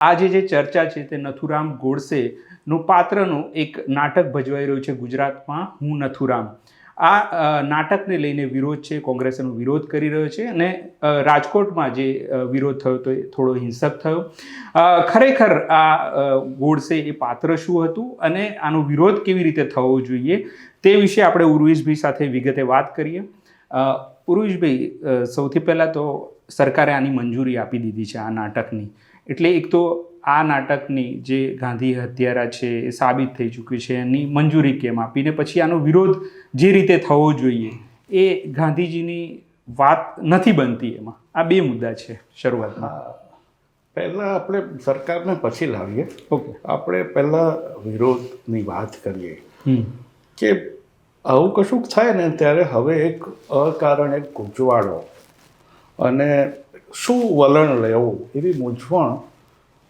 આજે જે ચર્ચા છે તે નથુરામ ગોડસેનું પાત્રનું એક નાટક ભજવાઈ રહ્યું છે ગુજરાતમાં, હું નથુરામ. આ નાટકને લઈને વિરોધ છે, કોંગ્રેસ એનો વિરોધ કરી રહ્યો છે અને રાજકોટમાં જે વિરોધ થયો તો એ થોડો હિંસક થયો. ખરેખર આ ગોડસે એ પાત્ર શું હતું અને આનો વિરોધ કેવી રીતે થવો જોઈએ તે વિશે આપણે ઉર્વિશભાઈ સાથે વિગતે વાત કરીએ. ઉર્વિશભાઈ, સૌથી પહેલાં તો સરકારે આની મંજૂરી આપી દીધી છે આ નાટકની, એટલે એક તો આ નાટકની જે ગાંધી હત્યારા છે એ સાબિત થઈ ચૂક્યું છે, એની મંજૂરી કેમ આપીને પછી આનો વિરોધ જે રીતે થવો જોઈએ એ ગાંધીજીની વાત નથી બનતી એમાં. આ બે મુદ્દા છે શરૂઆતમાં. પહેલાં આપણે સરકારને પછી લાવીએ. ઓકે, આપણે પહેલાં વિરોધની વાત કરીએ કે આવું કશુંક થાય ને ત્યારે હવે એક અકારણે ગૂંચવાડો અને શું વલણ લેવું એવી મૂંઝવણ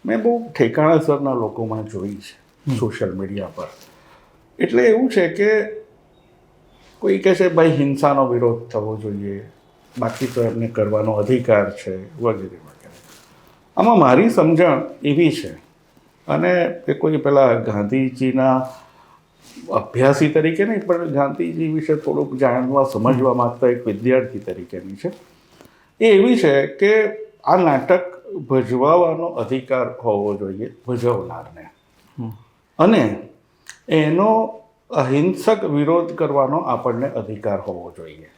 મેં બહુ ઠેકાણાસરના લોકોમાં જોઈ છે સોશિયલ મીડિયા પર. એટલે એવું છે કે કોઈ કહે છે ભાઈ હિંસાનો વિરોધ થવો જોઈએ, બાકી તો એમને કરવાનો અધિકાર છે વગેરે વગેરે. આમાં મારી સમજણ એવી છે, અને એ કોઈ પેલા ગાંધીજીના અભ્યાસી તરીકે નહીં પણ ગાંધીજી વિશે થોડુંક જાણવા સમજવા માંગતા એક વિદ્યાર્થી તરીકેની છે. એ એવી છે કે આ નાટક ભજવવાનો અધિકાર હોવો જોઈએ ભજવનારને, અને એનો અહિંસક વિરોધ કરવાનો આપણને અધિકાર હોવો જોઈએ.